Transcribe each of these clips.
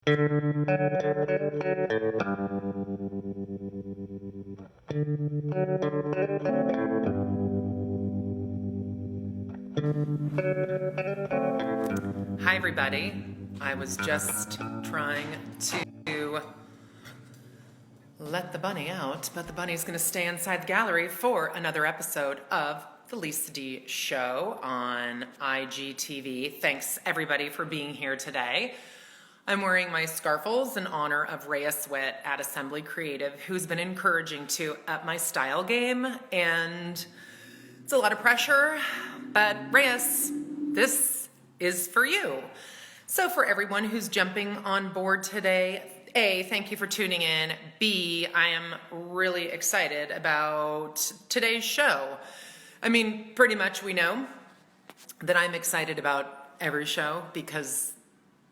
Hi, everybody. I was just trying to let the bunny out, but the bunny's going to stay inside the gallery for another episode of The Lisa D Show on IGTV. Thanks, everybody, for being here today. I'm wearing my scarfles in honor of Rhea Switt at Assembly Creative, who's been encouraging to up my style game, and it's a lot of pressure, but Reyes, this is for you. So for everyone who's jumping on board today, A, thank you for tuning in. B, I am really excited about today's show. I mean, pretty much we know that I'm excited about every show because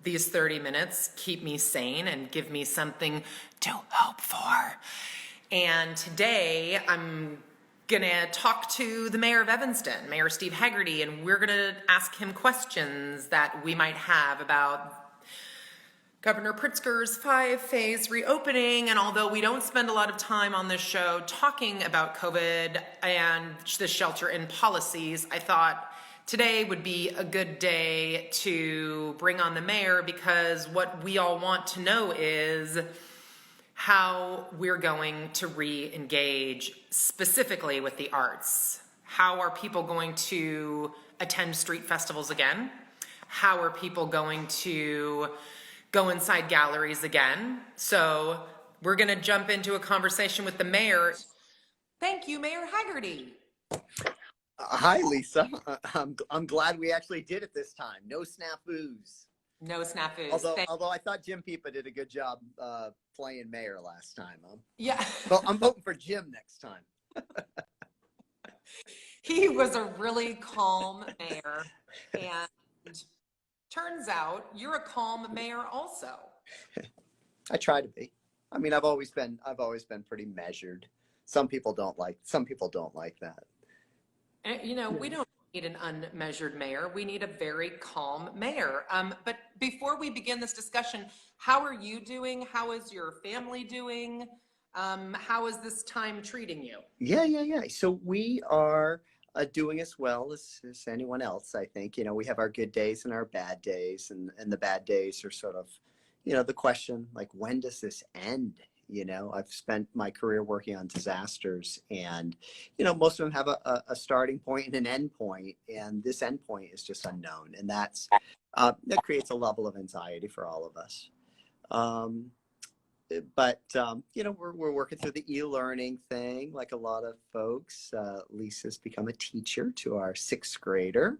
these 30 minutes keep me sane and give me something to hope for. And today I'm gonna talk to the mayor of Evanston, Mayor Steve Hagerty, and we're gonna ask him questions that we might have about Governor Pritzker's 5-phase reopening. And although we don't spend a lot of time on this show talking about COVID and the shelter-in policies, I thought today would be a good day to bring on the mayor, because what we all want to know is how we're going to re-engage specifically with the arts. How are people going to attend street festivals again? How are people going to go inside galleries again? So we're gonna jump into a conversation with the mayor. Thank you, Mayor Hagerty. Hi, Lisa. I'm glad we actually did it this time. No snafus. No snafus. Although I thought Jim Piepa did a good job playing mayor last time. Yeah. Well, I'm voting for Jim next time. He was a really calm mayor, and turns out you're a calm mayor also. I try to be. I mean, I've always been pretty measured. Some people don't like that. And, you know, we don't need an unmeasured mayor. We need a very calm mayor. But before we begin this discussion, how are you doing? How is your family doing? How is this time treating you? Yeah. So we are doing as well as anyone else, I think. You know, we have our good days and our bad days, and the bad days are sort of, you know, the question, like, when does this end? You know, I've spent my career working on disasters, and, you know, most of them have a starting point and an end point, and this end point is just unknown. And that creates a level of anxiety for all of us. But you know, we're working through the e-learning thing like a lot of folks. Lisa's become a teacher to our 6th grader.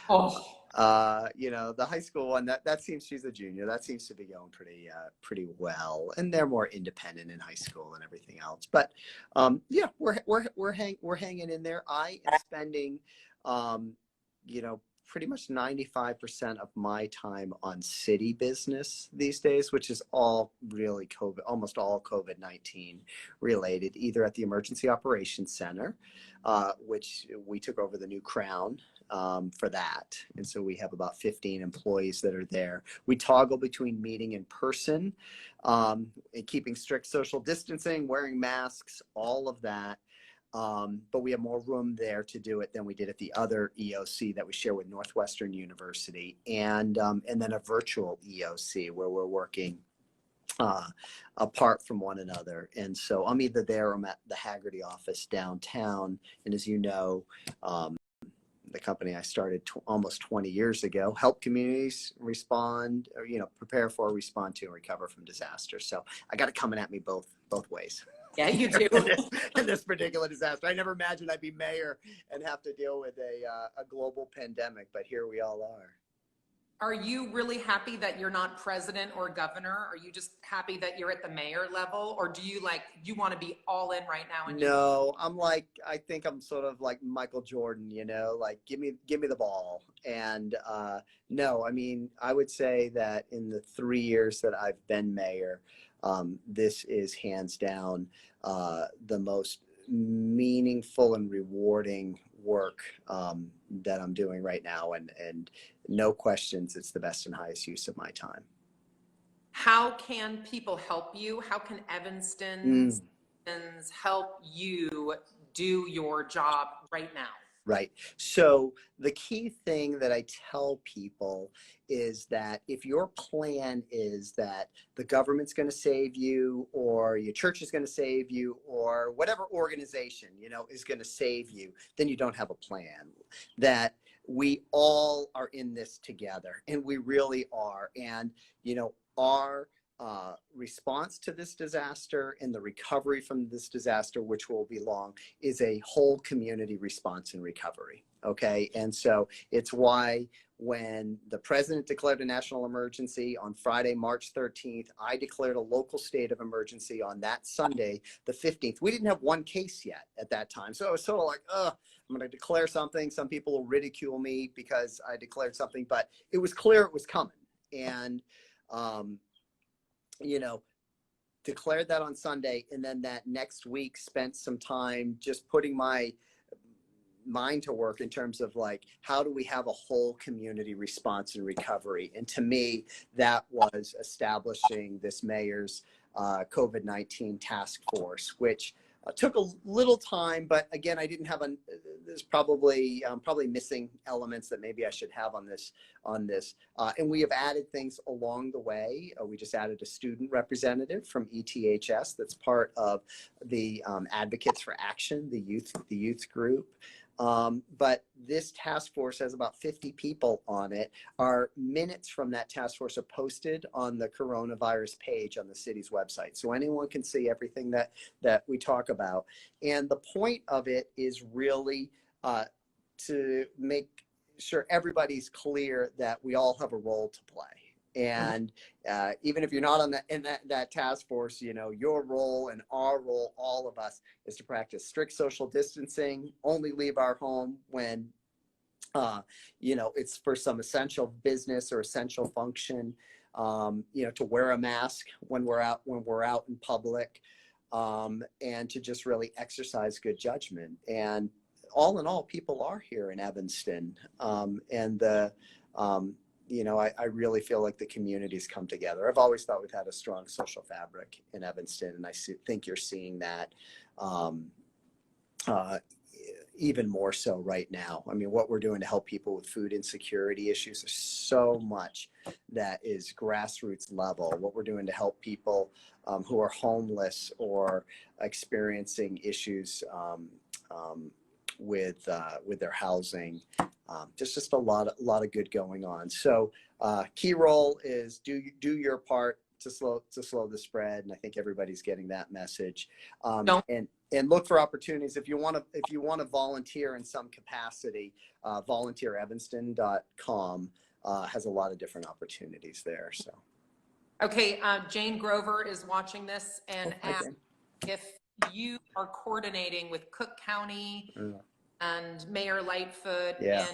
You know, the high school one, that seems, she's a junior, that seems to be going pretty well, and they're more independent in high school and everything else. But yeah, we're hanging in there. I am spending you know, pretty much 95% of my time on city business these days, which is all really almost all COVID-19 related, either at the Emergency Operations Center, which we took over the new Crown for that. And so we have about 15 employees that are there. We toggle between meeting in person and keeping strict social distancing, wearing masks, all of that. But we have more room there to do it than we did at the other EOC that we share with Northwestern University, and then a virtual EOC where we're working apart from one another. And so I'm either there or I'm at the Hagerty office downtown. And as you know, the company I started almost 20 years ago, help communities respond, or, you know, prepare for, respond to, and recover from disaster. So I got it coming at me both ways. Yeah, you do. in this particular disaster. I never imagined I'd be mayor and have to deal with a global pandemic, but here we all are. Are you really happy that you're not president or governor? Are you just happy that you're at the mayor level? Or do you want to be all in right now? No, I think I'm sort of like Michael Jordan, you know, like give me the ball. And no, I mean, I would say that in the 3 years that I've been mayor, this is hands down the most meaningful and rewarding work that I'm doing right now, and no questions, it's the best and highest use of my time. How can people help you? How can Evanston's help you do your job right now? Right. So the key thing that I tell people is that if your plan is that the government's going to save you, or your church is going to save you, or whatever organization, you know, is going to save you, then you don't have a plan. That we all are in this together, and we really are. And, you know, our response to this disaster and the recovery from this disaster, which will be long, is a whole community response and recovery. Okay. And so it's why when the president declared a national emergency on Friday, March 13th, I declared a local state of emergency on that Sunday, the 15th. We didn't have one case yet at that time. So I was sort of like, I'm going to declare something. Some people will ridicule me because I declared something, but it was clear it was coming. And, you know, declared that on Sunday, and then that next week spent some time just putting my mind to work in terms of like, how do we have a whole community response and recovery? And to me, that was establishing this mayor's COVID-19 task force, which took a little time, but again, I didn't have there's probably missing elements that maybe I should have on this. And we have added things along the way. We just added a student representative from ETHS that's part of the Advocates for Action, the youth group. But this task force has about 50 people on it. Our minutes from that task force are posted on the coronavirus page on the city's website. So anyone can see everything that we talk about. And the point of it is really to make sure everybody's clear that we all have a role to play. And even if you're not on that task force, you know, your role and our role, all of us, is to practice strict social distancing, only leave our home when, you know, it's for some essential business or essential function, you know, to wear a mask when we're out in public, and to just really exercise good judgment. And all in all, people are here in Evanston, you know, I really feel like the community's come together. I've always thought we've had a strong social fabric in Evanston, and I think you're seeing that even more so right now. I mean, what we're doing to help people with food insecurity issues, there's so much that is grassroots level. What we're doing to help people who are homeless or experiencing issues with their housing. Just a lot of good going on. So key role is do your part to slow the spread, and I think everybody's getting that message. And look for opportunities if you want to volunteer in some capacity. VolunteerEvanston.com has a lot of different opportunities there. So okay, Jane Grover is watching this and asked if you are coordinating with Cook County and Mayor Lightfoot, and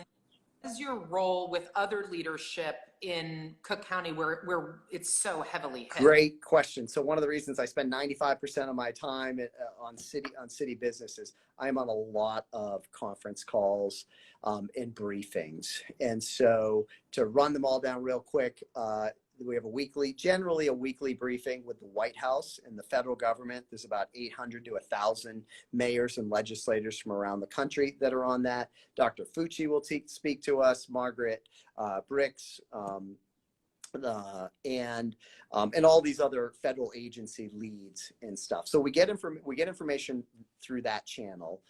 what is your role with other leadership in Cook County where it's so heavily hit? Great question. So one of the reasons I spend 95% of my time on city businesses, I'm on a lot of conference calls and briefings. And so to run them all down real quick, we have generally a weekly briefing with the White House and the federal government. There's about 800 to 1,000 mayors and legislators from around the country that are on that. Dr. Fucci will speak to us, Margaret Bricks, and all these other federal agency leads and stuff. So we get information through that channel.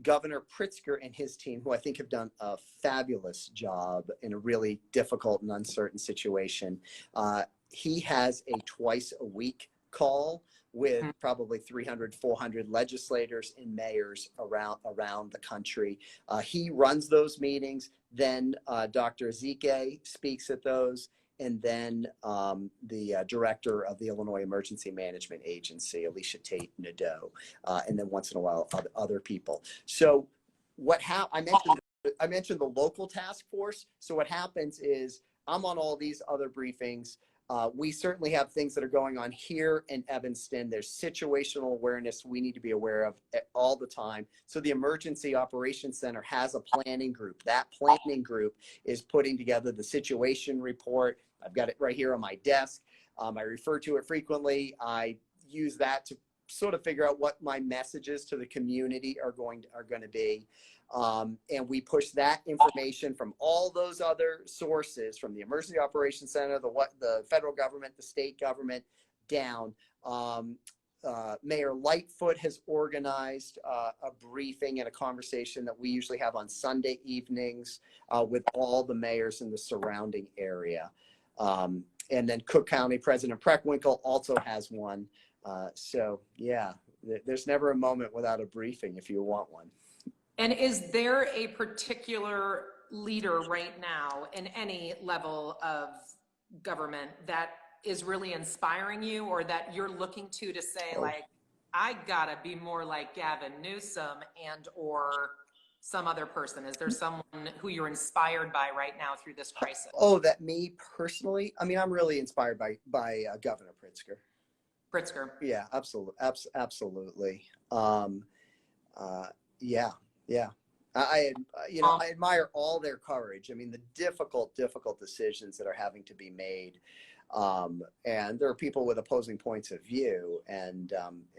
Governor Pritzker and his team, who I think have done a fabulous job in a really difficult and uncertain situation, he has a twice a week call with probably 300, 400 legislators and mayors around the country. He runs those meetings. Then Dr. Ezike speaks at those. And then the director of the Illinois Emergency Management Agency, Alicia Tate Nadeau, and then once in a while other people. So I mentioned the local task force. So what happens is I'm on all these other briefings. We certainly have things that are going on here in Evanston. There's situational awareness we need to be aware of all the time. So the Emergency Operations Center has a planning group. That planning group is putting together the situation report. I've got it right here on my desk. I refer to it frequently. I use that to sort of figure out what my messages to the community are going to be. And we push that information from all those other sources, from the Emergency Operations Center, the federal government, the state government, down. Mayor Lightfoot has organized a briefing and a conversation that we usually have on Sunday evenings with all the mayors in the surrounding area. And then Cook County President Preckwinkle also has one. So yeah, there's never a moment without a briefing if you want one. And is there a particular leader right now in any level of government that is really inspiring you, or that you're looking to say, like, I gotta be more like Gavin Newsom and or some other person? Is there someone who you're inspired by right now through this crisis? Oh, that me personally? I mean, I'm really inspired by Governor Pritzker. Pritzker. Yeah, absolutely. Yeah. I admire all their courage. I mean, the difficult decisions that are having to be made. And there are people with opposing points of view, and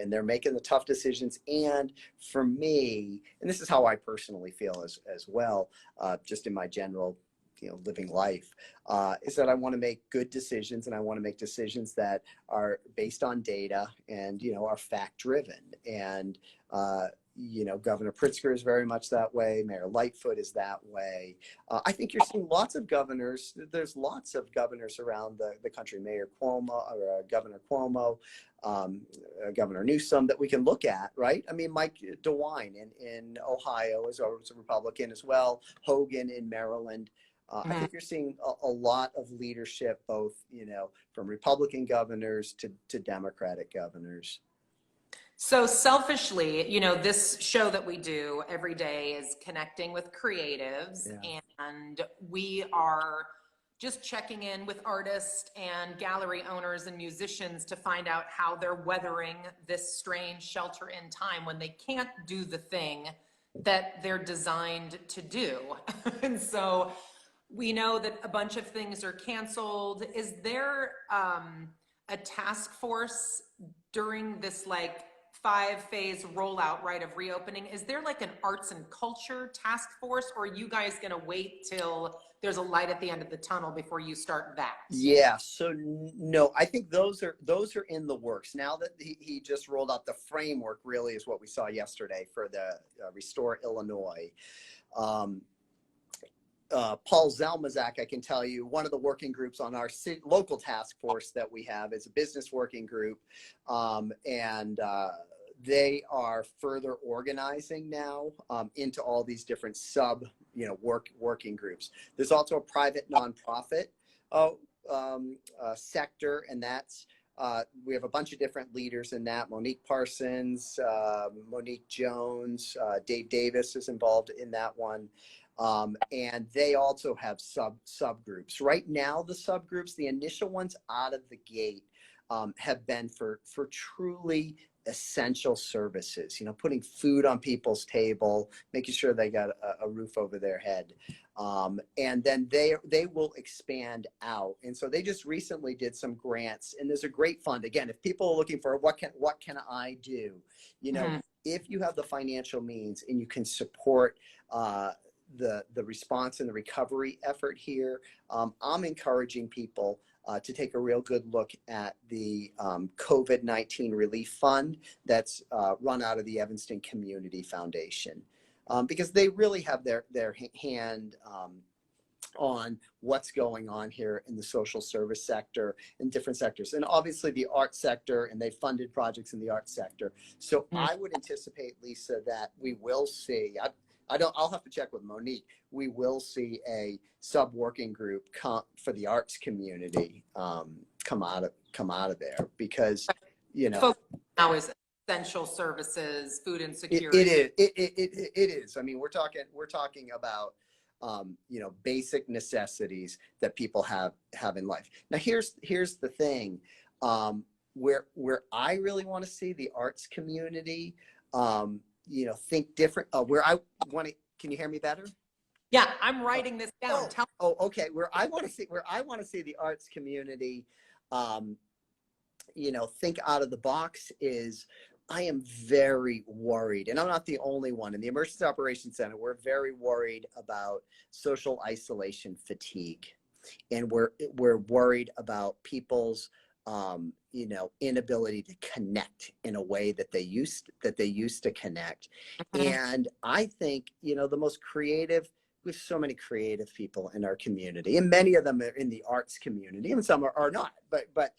they're making the tough decisions. And for me, and this is how I personally feel as well, just in my general, living life, is that I want to make good decisions, and I want to make decisions that are based on data and, are fact driven. And, Governor Pritzker is very much that way. Mayor Lightfoot is that way. I think you're seeing lots of governors. There's lots of governors around the country, Mayor Cuomo, or Governor Cuomo, Governor Newsom, that we can look at, right? I mean, Mike DeWine in Ohio is a Republican as well. Hogan in Maryland. I think you're seeing a lot of leadership, both, from Republican governors to Democratic governors. So selfishly, this show that we do every day is connecting with creatives, and we are just checking in with artists and gallery owners and musicians to find out how they're weathering this strange shelter in time when they can't do the thing that they're designed to do. And so we know that a bunch of things are canceled. Is there a task force during this 5-phase rollout, right, of reopening? Is there an arts and culture task force, or are you guys going to wait till there's a light at the end of the tunnel before you start that? Yeah, so no, I think those are in the works. Now that he just rolled out the framework, really is what we saw yesterday for the Restore Illinois. Paul Zelmazak, I can tell you, one of the working groups on our local task force that we have is a business working group, and they are further organizing now into all these different working groups. There's also a private nonprofit sector, and that's we have a bunch of different leaders in that. Monique Parsons, Monique Jones, Dave Davis is involved in that one. And they also have subgroups. Right now, the subgroups, the initial ones out of the gate, have been for truly essential services, putting food on people's table, making sure they got a roof over their head. And then they will expand out. And so they just recently did some grants, and there's a great fund. Again, if people are looking for what can I do, if you have the financial means and you can support the response and the recovery effort here, I'm encouraging people to take a real good look at the COVID-19 Relief Fund that's run out of the Evanston Community Foundation, because they really have their hand on what's going on here in the social service sector and different sectors, and obviously the art sector, and they funded projects in the art sector. So I would anticipate, Lisa, that we will see, I'll have to check with Monique. We will see a sub-working group for the arts community come out of there, because focus now is essential services, food insecurity. It is. I mean, we're talking about basic necessities that people have in life. Now, here's the thing, where I really want to see the arts community think different. Where I want to, can you hear me better? Yeah, I'm writing this down. Okay. Where I want to see the arts community think out of the box is I am very worried, and I'm not the only one. In the Emergency Operations Center, we're very worried about social isolation fatigue. And we're worried about people's inability to connect in a way that they used to connect. And I think the most creative, we have so many creative people in our community, and many of them are in the arts community, and some are not, but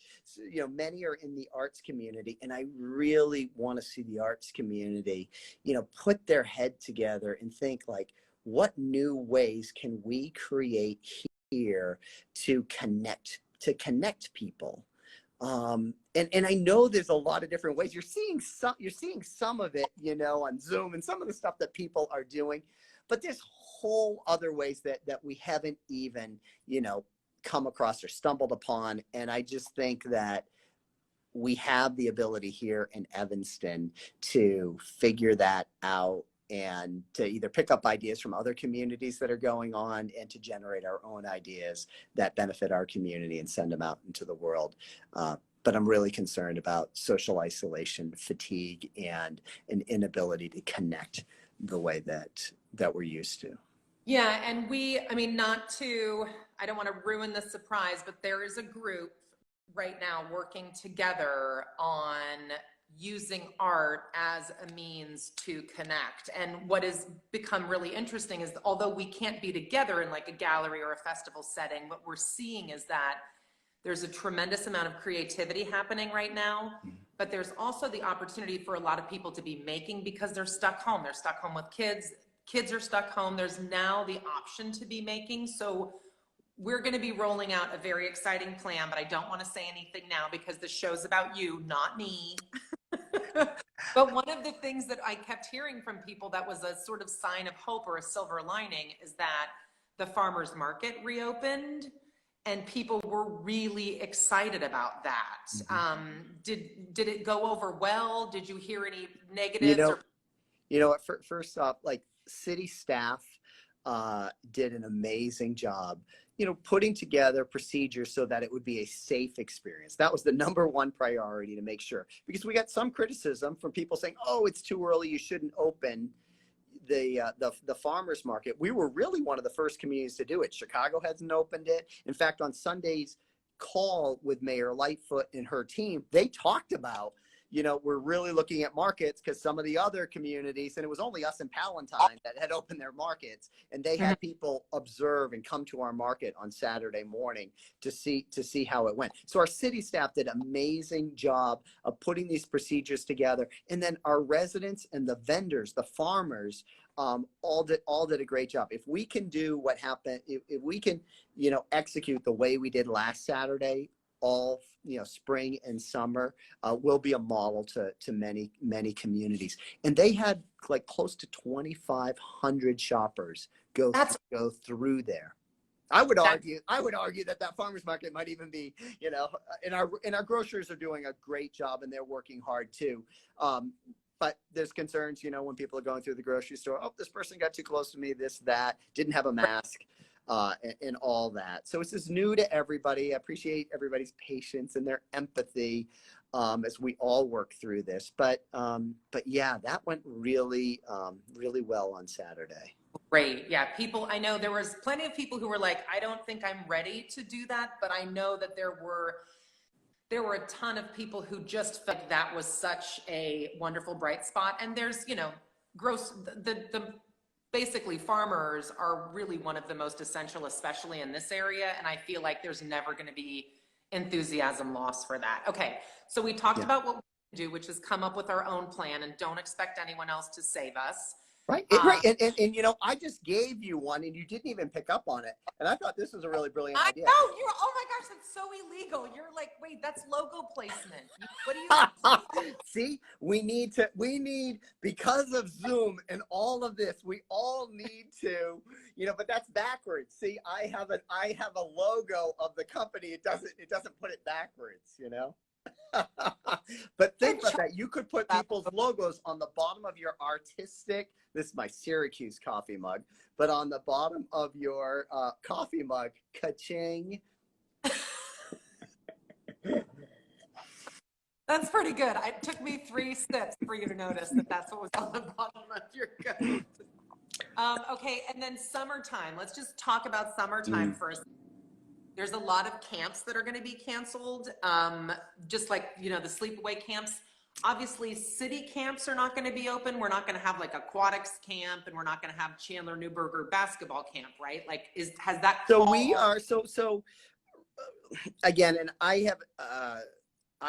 many are in the arts community. And I really want to see the arts community put their head together and think, like, what new ways can we create here to connect people. And I know there's a lot of different ways. You're seeing some of it on Zoom and some of the stuff that people are doing, but there's whole other ways that we haven't even come across or stumbled upon. And I just think that we have the ability here in Evanston to figure that out, and to either pick up ideas from other communities that are going on, and to generate our own ideas that benefit our community and send them out into the world. But I'm really concerned about social isolation, fatigue, and an inability to connect the way that we're used to. Yeah, and I don't want to ruin the surprise, but there is a group right now working together on using art as a means to connect. And what has become really interesting is, although we can't be together in like a gallery or a festival setting, what we're seeing is that there's a tremendous amount of creativity happening right now, but there's also the opportunity for a lot of people to be making because they're stuck home. They're stuck home with kids. Kids are stuck home. There's now the option to be making. So we're going to be rolling out a very exciting plan, but I don't want to say anything now because the show's about you, not me. But one of the things that I kept hearing from people that was a sort of sign of hope or a silver lining is that the farmers market reopened and people were really excited about that. Did it go over well? Did you hear any negatives? First off, like, city staff did an amazing job putting together procedures so that it would be a safe experience. That was the number one priority, to make sure, because we got some criticism from people saying, oh, it's too early, you shouldn't open the farmers market. We were really one of the first communities to do it. Chicago hasn't opened it. In fact, on Sunday's call with Mayor Lightfoot and her team, they talked about we're really looking at markets, because some of the other communities, and it was only us in Palatine that had opened their markets, and they had people observe and come to our market on Saturday morning to see how it went. So our city staff did an amazing job of putting these procedures together, and then our residents and the vendors, the farmers, all did a great job. If we can do what happened, if we can execute the way we did last Saturday, all spring and summer, will be a model to many communities. And they had like close to 2,500 shoppers go through there. I would argue that farmers market might even be, and our grocers are doing a great job, and they're working hard too. But there's concerns, when people are going through the grocery store, oh, this person got too close to me, this, that, didn't have a mask. And all that. So this is new to everybody. I appreciate everybody's patience and their empathy as we all work through this. But yeah, that went really well on Saturday. Great. Yeah, I know there was plenty of people who were like, I don't think I'm ready to do that, but I know that there were a ton of people who just felt like that was such a wonderful bright spot. And there's, basically farmers are really one of the most essential, especially in this area. And I feel like there's never going to be enthusiasm lost for that. Okay. So we talked about what we do, which is come up with our own plan, and don't expect anyone else to save us. Right. Right. And I just gave you one and you didn't even pick up on it. And I thought this was a really brilliant idea. I know. Oh my gosh, that's so illegal. You're like, wait, that's logo placement. What do you See, we need, because of Zoom and all of this, we all need to, but that's backwards. See, I have a logo of the company. It doesn't put it backwards, But think about that. You could put people's logos on the bottom of your artistic, this is my Syracuse coffee mug, but on the bottom of your coffee mug, ka-ching. That's pretty good. It took me 3 sips for you to notice that that's what was on the bottom of your cup. Okay, and then summertime. Let's just talk about summertime first. There's a lot of camps that are going to be canceled, just like, you know, the sleepaway camps. Obviously, city camps are not going to be open. We're not going to have like aquatics camp, and we're not going to have Chandler Newberger basketball camp, right? Like, has that? So we are again, and I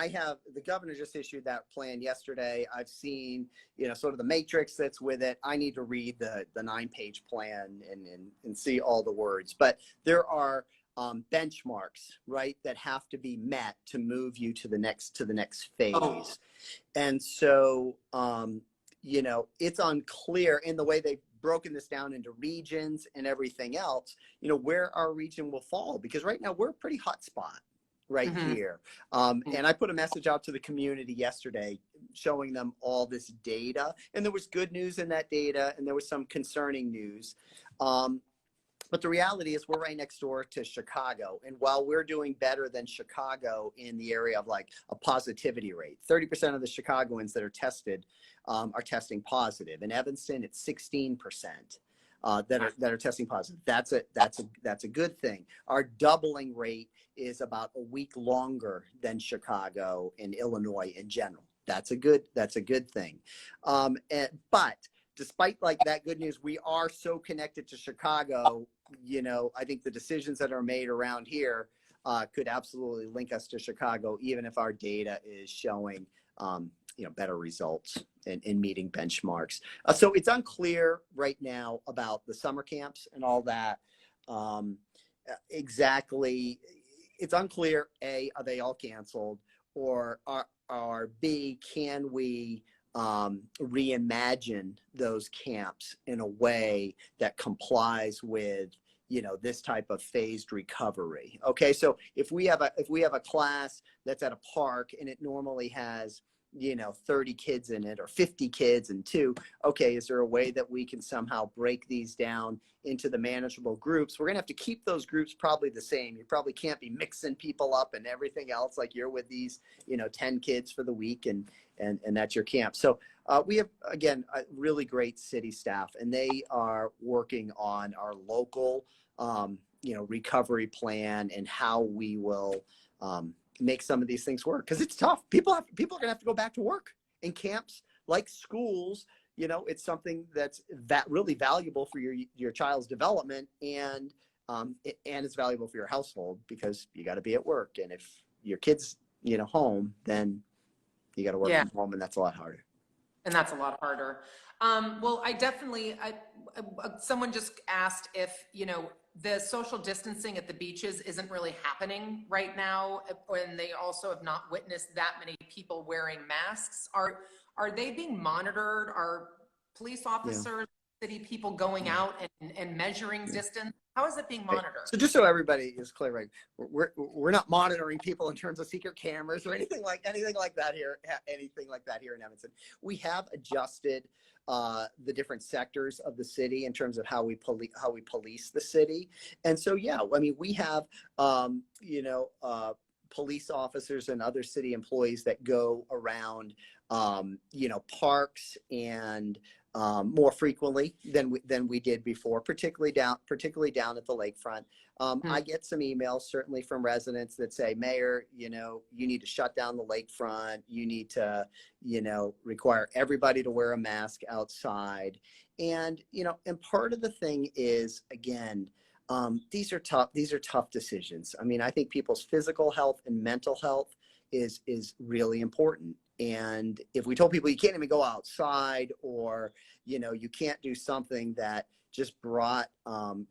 have the governor just issued that plan yesterday. I've seen, you know, sort of the matrix that's with it. I need to read the 9-page plan and see all the words, but there are benchmarks, right, that have to be met to move you to the next phase. Oh. And so, you know, it's unclear in the way they've broken this down into regions and everything else, you know, where our region will fall, because right now we're a pretty hot spot right here. And I put a message out to the community yesterday showing them all this data, and there was good news in that data and there was some concerning news. But the reality is we're right next door to Chicago. And while we're doing better than Chicago in the area of like a positivity rate, 30% of the Chicagoans that are tested are testing positive. In Evanston, it's 16% that are testing positive. That's a good thing. Our doubling rate is about a week longer than Chicago and Illinois in general. That's a good thing. But despite like that good news, we are so connected to Chicago. You know, I think the decisions that are made around here could absolutely link us to Chicago, even if our data is showing, you know, better results in meeting benchmarks. So it's unclear right now about the summer camps and all that. Exactly, it's unclear. A, are they all canceled, or are B, can we reimagine those camps in a way that complies with, you know, this type of phased recovery? Okay, so if we have a class that's at a park and it normally has, you know, 30 kids in it or 50 kids and 2, okay, is there a way that we can somehow break these down into the manageable groups? We're gonna have to keep those groups probably the same. You probably can't be mixing people up and everything else, like you're with these, you know, 10 kids for the week and that's your camp. So we have, again, a really great city staff, and they are working on our local, you know, recovery plan and how we will make some of these things work, because it's tough. People are gonna have to go back to work, in camps like schools. You know, it's something that's really valuable for your child's development, and it's valuable for your household because you got to be at work, and if your kid's, you know, home, then you got to work from home, and that's a lot harder. And that's a lot harder. Well, someone just asked if, you know, the social distancing at the beaches isn't really happening right now, and they also have not witnessed that many people wearing masks. Are they being monitored? Are police officers, city people going out and measuring distance? How is it being monitored? So just so everybody is clear, right? We're not monitoring people in terms of secret cameras or anything like that here. Anything like that here in Evanston. We have adjusted the different sectors of the city in terms of how we police the city, and so I mean, we have you know, police officers and other city employees that go around, you know, parks and more frequently than we did before, particularly down at the lakefront. I get some emails certainly from residents that say, Mayor, you know, you need to shut down the lakefront. You need to, you know, require everybody to wear a mask outside. And, you know, and part of the thing is, again, these are tough decisions. I mean, I think people's physical health and mental health is really important. And if we told people you can't even go outside, or, you know, you can't do something that just brought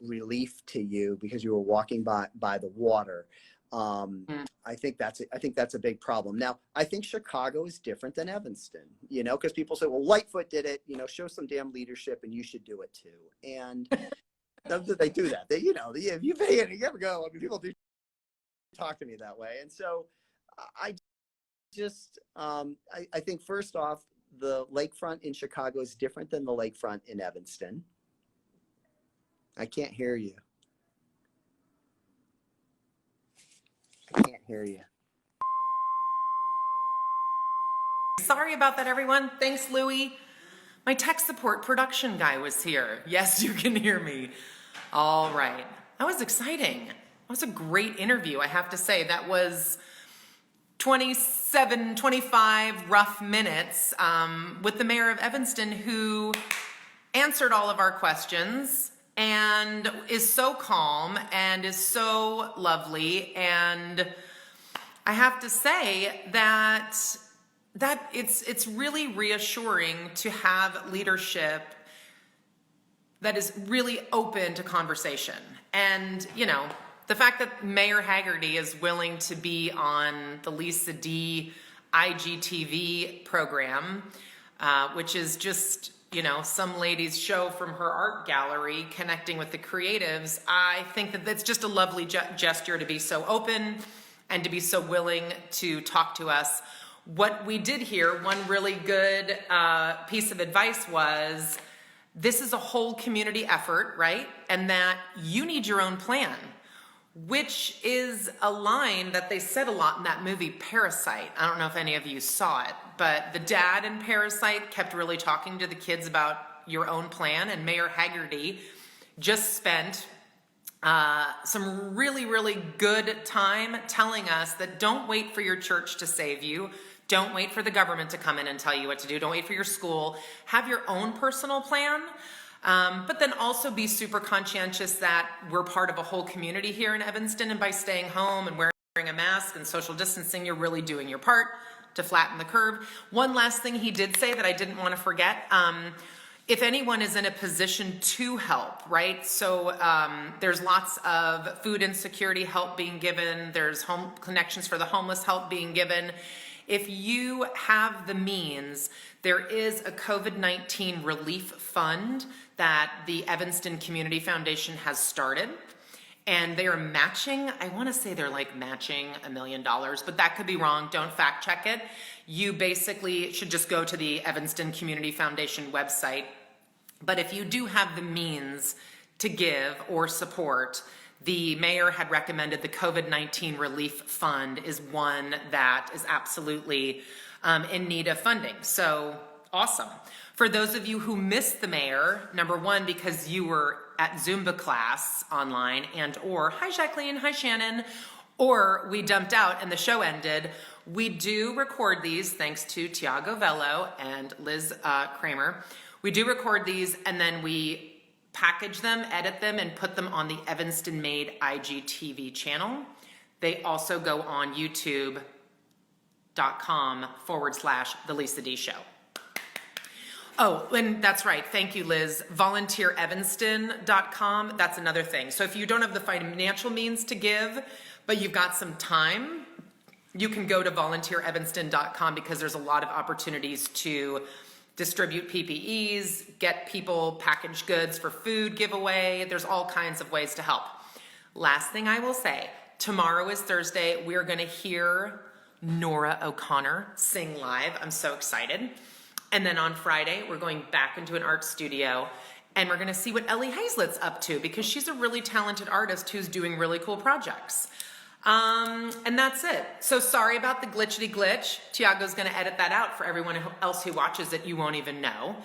relief to you because you were walking by the water, I think that's a big problem. Now, I think Chicago is different than Evanston, you know, because people say, well, Lightfoot did it, you know, show some damn leadership and you should do it too. And they do that. They, you know, if you pay it, you ever go, I mean, people do talk to me that way. And so I think first off, the lakefront in Chicago is different than the lakefront in Evanston. I can't hear you. I can't hear you. Sorry about that, everyone. Thanks, Louie. My tech support production guy was here. Yes, you can hear me. All right. That was exciting. That was a great interview, I have to say. That was 27, 25 rough minutes with the mayor of Evanston, who answered all of our questions and is so calm and is so lovely. And I have to say that it's really reassuring to have leadership that is really open to conversation. And, you know, the fact that Mayor Hagerty is willing to be on the Lisa D IGTV program, which is just, you know, some lady's show from her art gallery connecting with the creatives, I think that that's just a lovely gesture to be so open and to be so willing to talk to us. What we did here, one really good piece of advice was, this is a whole community effort, right? And that you need your own plan, which is a line that they said a lot in that movie Parasite. I don't know if any of you saw it, but the dad in Parasite kept really talking to the kids about your own plan, and Mayor Hagerty just spent some really, really good time telling us that don't wait for your church to save you. Don't wait for the government to come in and tell you what to do. Don't wait for your school. Have your own personal plan, but then also be super conscientious that we're part of a whole community here in Evanston, and by staying home and wearing a mask and social distancing, you're really doing your part to flatten the curve. One last thing he did say that I didn't want to forget, if anyone is in a position to help, right? So there's lots of food insecurity help being given. There's home connections for the homeless help being given. If you have the means, there is a COVID-19 relief fund that the Evanston Community Foundation has started. And they are matching, I want to say they're like matching $1 million, but that could be wrong. Don't fact check it. You basically should just go to the Evanston Community Foundation website. But if you do have the means to give or support, the mayor had recommended the COVID-19 Relief Fund is one that is absolutely in need of funding. So awesome. For those of you who missed the mayor, number one, because you were at Zumba class online, and or, hi Jacqueline, hi Shannon, or we dumped out and the show ended, we do record these thanks to Tiago Vello and Liz Kramer. We do record these and then we package them, edit them, and put them on the Evanston Made IGTV channel. They also go on youtube.com/The Lisa D Show. Oh, and that's right. Thank you, Liz. VolunteerEvanston.com. That's another thing. So if you don't have the financial means to give, but you've got some time, you can go to VolunteerEvanston.com because there's a lot of opportunities to distribute PPEs, get people packaged goods for food giveaway. There's all kinds of ways to help. Last thing I will say, tomorrow is Thursday. We're going to hear Nora O'Connor sing live. I'm so excited. And then on Friday, we're going back into an art studio and we're going to see what Ellie Hazlett's up to because she's a really talented artist who's doing really cool projects. And that's it. So sorry about the glitchity glitch. Tiago's going to edit that out for everyone else who watches it. You won't even know.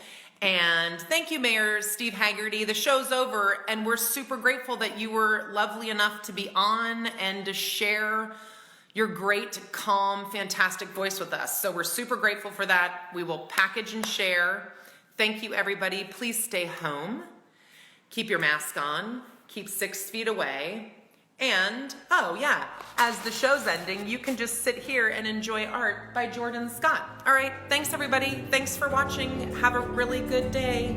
And thank you, Mayor Steve Hagerty. The show's over and we're super grateful that you were lovely enough to be on and to share your great, calm, fantastic voice with us. So we're super grateful for that. We will package and share. Thank you, everybody. Please stay home. Keep your mask on. Keep 6 feet away. And, oh yeah, as the show's ending, you can just sit here and enjoy art by Jordan Scott. All right, thanks everybody. Thanks for watching. Have a really good day.